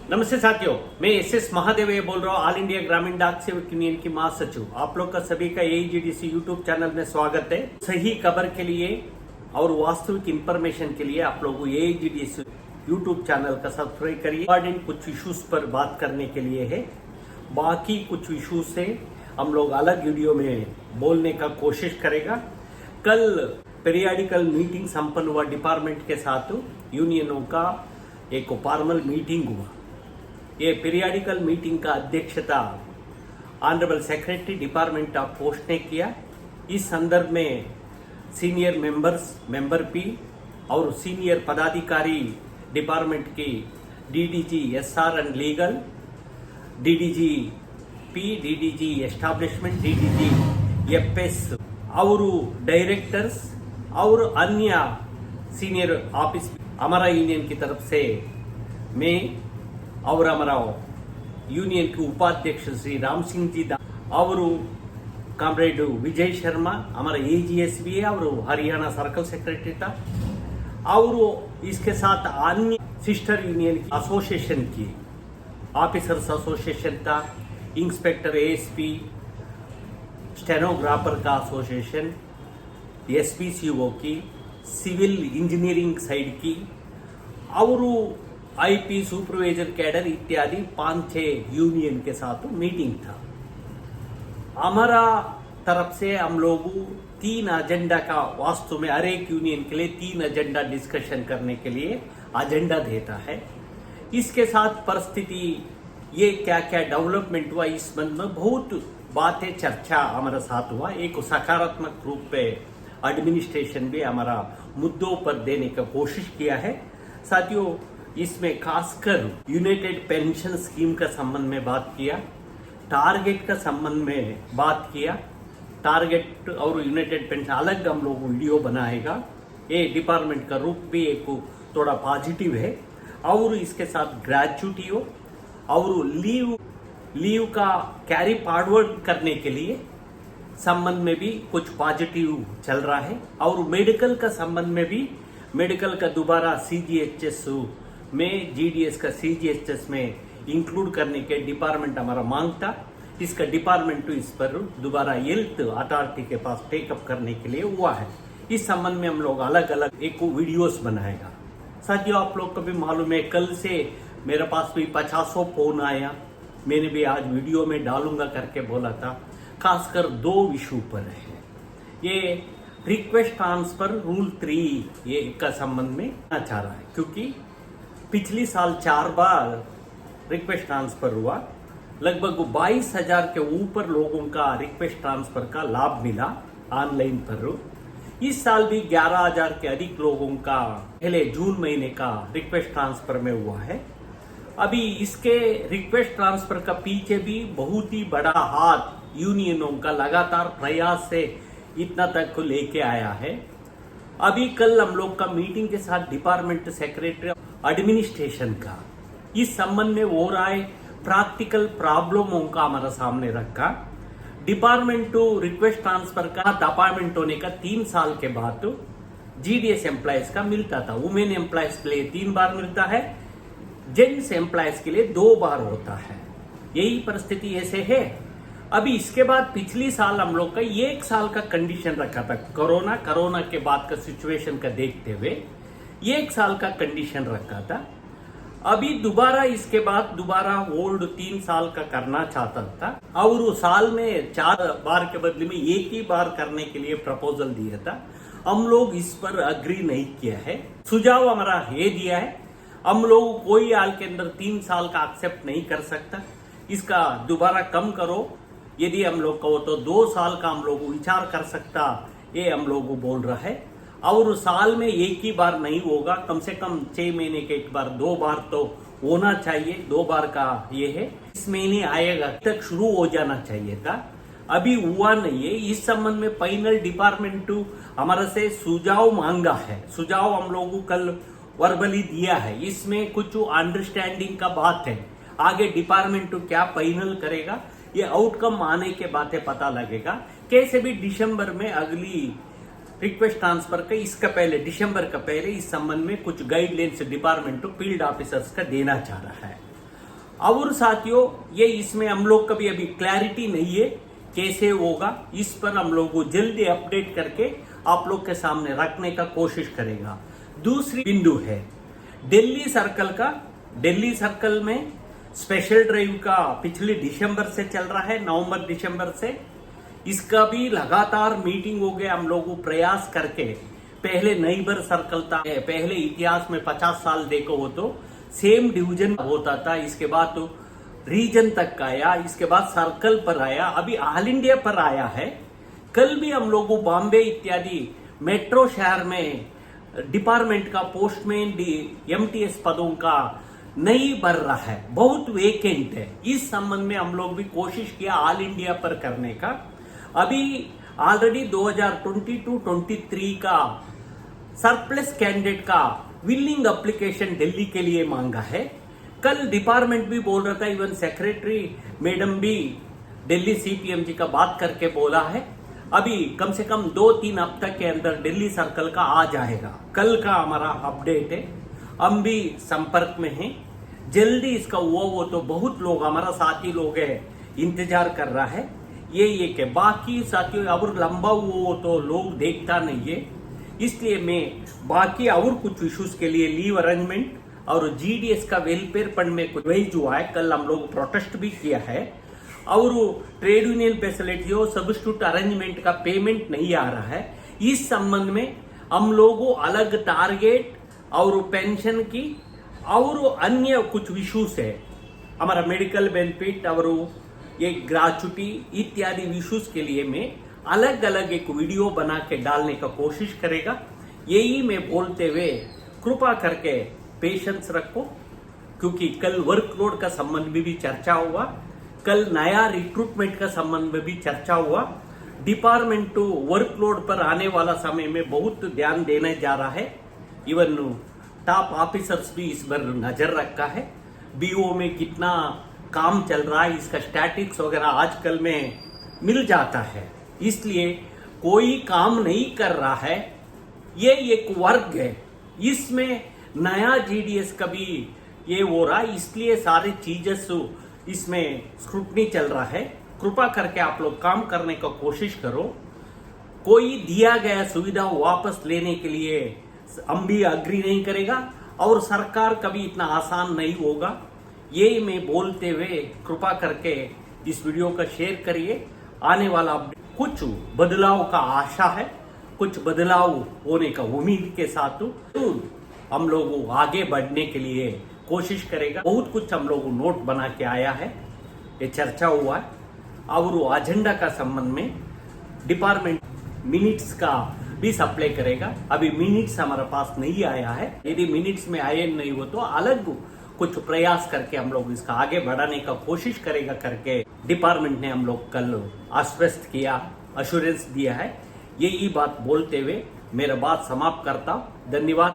नमस्ते साथियों, मैं एस महादेव ये बोल रहा हूँ। ऑल इंडिया ग्रामीण डाक सेवक यूनियन की महासचिव। आप लोग का सभी का एईजीडीसी यूट्यूब चैनल में स्वागत है। सही खबर के लिए और वास्तविक इंफॉर्मेशन के लिए आप लोग एईजीडीसी यूट्यूब चैनल का सब्सक्राइब करिए। इंपॉर्टेंट कुछ इश्यूज पर बात करने के लिए है, बाकी कुछ इश्यूज से हम लोग अलग वीडियो में बोलने का कोशिश करेगा। कल पीरियाडिकल मीटिंग संपन्न हुआ डिपार्टमेंट के साथ, यूनियनों का एक फॉर्मल मीटिंग हुआ। ये पीरियाडिकल मीटिंग का अध्यक्षता honourable secretary department of post ने किया। इस संदर्भ में सीनियर मेंबर पी और सीनियर पदाधिकारी डिपार्टमेंट की DDG SR and legal, DDG P, DDG establishment, DDG FS और डायरेक्टर्स और अन्य सीनियर ऑफिस हमारा यूनियन की तरफ से मैं और हमारा यूनियन के उपाध्यक्ष श्री राम सिंह जी और कॉमरेड विजय शर्मा हमारा एजीएस भी है और हरियाणा सर्कल सेक्रेटरी था, और इसके साथ अन्य सिस्टर यूनियन की एसोसिएशन की ऑफिसर्स एसोसिएशन था, इंस्पेक्टर एएसपी, स्टेनोग्राफर का एसोसिएशन, एसपीसीओ की, सिविल इंजीनियरिंग साइड की और आईपी सुपरवाइजर कैडर इत्यादि 5-6 यूनियन के साथ मीटिंग था। हमारा तरफ से हम लोग 3 एजेंडा का, वास्तव में हर एक यूनियन के लिए 3 एजेंडा डिस्कशन करने के लिए एजेंडा देता है। इसके साथ परिस्थिति ये क्या क्या डेवलपमेंट हुआ, इस संबंध में बहुत बातें चर्चा हमारे साथ हुआ। एक सकारात्मक रूप पे एडमिनिस्ट्रेशन भी हमारा मुद्दों पर देने का कोशिश किया है। साथियों, इसमें खासकर यूनाइटेड पेंशन स्कीम का संबंध में बात किया, टारगेट का संबंध में बात किया। टारगेट और यूनाइटेड पेंशन अलग हम लोग वीडियो बनाएगा। ये डिपार्टमेंट का रूप भी एक थोड़ा पॉजिटिव है, और इसके साथ ग्रेच्युटी और लीव का कैरी फॉरवर्ड करने के लिए संबंध में भी कुछ पॉजिटिव चल रहा है। और मेडिकल का संबंध में भी, मेडिकल का दोबारा सीजीएचएस में, जीडीएस का सीजीएचएस में इंक्लूड करने के डिपार्टमेंट हमारा मांग था। इसका डिपार्टमेंट इस पर दोबारा हेल्थ अथॉरिटी के पास टेकअप करने के लिए हुआ है। इस संबंध में हम लोग अलग अलग एक वीडियोस बनाएगा। साथियों, आप लोग को भी मालूम है, कल से मेरे पास भी 50 फोन आया। मैंने भी आज वीडियो में डालूंगा करके बोला था। खासकर 2 इशू पर है। ये रिक्वेस्ट ट्रांसफर रूल 3 ये का संबंध में चाह रहा है, क्योंकि पिछली साल 4 बार रिक्वेस्ट ट्रांसफर हुआ। लगभग 22,000 के ऊपर लोगों का रिक्वेस्ट ट्रांसफर का लाभ मिला ऑनलाइन पर। इस साल भी 11,000 के अधिक लोगों का पहले जून महीने का रिक्वेस्ट ट्रांसफर में हुआ है। अभी इसके रिक्वेस्ट ट्रांसफर का पीछे भी बहुत ही बड़ा हाथ यूनियनों का लगातार प्रयास से इतना तक को लेके आया है। अभी कल हम लोग का मीटिंग के साथ डिपार्टमेंट सेक्रेटरी एडमिनिस्ट्रेशन का इस संबंध में हो रहा है, प्रैक्टिकल प्रॉब्लमों का हमारा सामने रखा। डिपार्टमेंट टू रिक्वेस्ट ट्रांसफर का डिपार्टमेंट होने का 3 साल के बाद जीडीएस एम्प्लॉयज का मिलता था। वुमेन एम्प्लॉयज के लिए 3 बार मिलता है, जेंट्स एम्प्लॉयज के लिए 2 बार होता है। यही परिस्थिति ऐसे है। अभी इसके बाद पिछली साल हम लोग का 1 साल का कंडीशन रखा था। कोरोना के बाद का सिचुएशन का देखते हुए 1 साल का कंडीशन रखा था। अभी दोबारा इसके बाद दोबारा ओल्ड 3 साल का करना चाहता था, और साल में 4 बार के बदले में 1 ही बार करने के लिए प्रपोजल दिया था। हम लोग इस पर अग्री नहीं किया है। सुझाव हमारा ये दिया है, हम लोग कोई हाल के अंदर 3 साल का एक्सेप्ट नहीं कर सकता। इसका दोबारा कम करो, यदि हम लोग को तो 2 साल का हम लोग विचार कर सकता, ये हम लोग बोल रहा है। और साल में 1 ही बार नहीं होगा, कम से कम 6 महीने के 1 बार, 2 बार तो होना चाहिए। 2 बार का ये है, इस महीने आएगा तक शुरू हो जाना चाहिए था, अभी हुआ नहीं है। इस संबंध में फाइनल डिपार्टमेंट हमारे से सुझाव मांगा है। सुझाव हम लोगों कल वर्बली दिया है। इसमें कुछ अंडरस्टैंडिंग का बात है। आगे डिपार्टमेंट क्या फाइनल करेगा, ये आउटकम आने के बातें पता लगेगा। कैसे भी दिसंबर में अगली रिक्वेस्ट ट्रांसफर का इसका पहले दिसंबर का पहले इस संबंध में कुछ गाइडलाइंस डिपार्टमेंट फील्ड ऑफिसर्स का देना चाह रहा है। और साथियों ये इसमें हम लोग कभी अभी क्लैरिटी नहीं है कैसे होगा, इस पर हम लोग को जल्दी अपडेट करके आप लोग के सामने रखने का कोशिश करेगा। दूसरी बिंदु है दिल्ली सर्कल का। दिल्ली सर्कल में स्पेशल ड्राइव का पिछले दिसंबर से चल रहा है, नवंबर दिसंबर से। इसका भी लगातार मीटिंग हो गया, हम लोग प्रयास करके। पहले नाइबर सर्कल था, पहले इतिहास में 50 साल देखो हो तो सेम डिवीजन होता था, इसके बाद तो रीजन तक आया, इसके बाद सर्कल पर आया, अभी ऑल इंडिया पर आया है। कल भी हम लोग बॉम्बे इत्यादि मेट्रो शहर में डिपार्टमेंट का पोस्टमैन एमटीएस पदों का नहीं भर रहा है, बहुत वेकेंट है। इस संबंध में हम लोग भी कोशिश किया ऑल इंडिया पर करने का। अभी ऑलरेडी 2022-23 का सरप्लस कैंडिडेट का विलिंग एप्लीकेशन दिल्ली के लिए मांगा है। कल डिपार्टमेंट भी बोल रहा था, इवन सेक्रेटरी मैडम भी दिल्ली सीपीएम जी का बात करके बोला है, अभी कम से कम 2-3 हफ्ते के अंदर दिल्ली सर्कल का आ जाएगा। कल का हमारा अपडेट है, हम भी संपर्क में हैं। जल्दी इसका हुआ वो तो बहुत लोग हमारा साथी लोग है इंतजार कर रहा है। ये के बाकी साथियों और लंबा हुआ तो लोग देखता नहीं है, इसलिए मैं बाकी और कुछ इश्यूज के लिए लीव अरेंजमेंट और जीडीएस का वेलफेयर फंड में कुछ वेज हुआ है, कल हम लोग प्रोटेस्ट भी किया है। और ट्रेड यूनियन फैसिलिटी और सब्स्टिट्यूट अरेंजमेंट का पेमेंट नहीं आ रहा है, इस संबंध में हम लोगों अलग टारगेट और पेंशन की और अन्य कुछ इश्यूज है, हमारा मेडिकल बेनिफिट और ये ग्रेच्युटी इत्यादि इश्यूज के लिए मैं अलग अलग एक वीडियो बना के डालने का कोशिश करेगा। यही मैं बोलते हुए कृपा करके पेशेंस रखो, क्योंकि कल वर्कलोड का संबंध में भी चर्चा हुआ, कल नया रिक्रूटमेंट का संबंध में भी चर्चा हुआ। डिपार्टमेंट टू वर्कलोड पर आने वाला समय में बहुत ध्यान देने जा रहा है, इवन टॉप ऑफिसर्स भी इस पर नजर रखा है। बीओ में कितना काम चल रहा है इसका स्टैटिक्स वगैरह आजकल में मिल जाता है, इसलिए कोई काम नहीं कर रहा है, ये एक वर्ग है, इसमें नया जीडीएस का भी ये हो रहा है, इसलिए सारे चीजें इसमें स्क्रूटनी चल रहा है। कृपा करके आप लोग काम करने का कोशिश करो। कोई दिया गया सुविधा वापस लेने के लिए हम भी अग्री नहीं करेगा और सरकार कभी इतना आसान नहीं होगा, ये मैं बोलते हुए कृपा करके इस वीडियो का शेयर करिए। आने वाला कुछ बदलाव का आशा है, कुछ बदलाव होने का उम्मीद के साथ तो हम लोग आगे बढ़ने के लिए कोशिश करेगा। बहुत कुछ हम लोग नोट बना के आया है, ये चर्चा हुआ है और एजेंडा का संबंध में डिपार्टमेंट मिनट्स का भी सप्लाई करेगा। अभी मिनट्स हमारे पास नहीं आया है, यदि मिनट्स में आए नहीं हो तो अलग कुछ प्रयास करके हम लोग इसका आगे बढ़ाने का कोशिश करेगा करके डिपार्टमेंट ने हम लोग कल आश्वस्त किया, अश्योरेंस दिया है। यही बात बोलते हुए मेरा बात समाप्त करता हूं। धन्यवाद।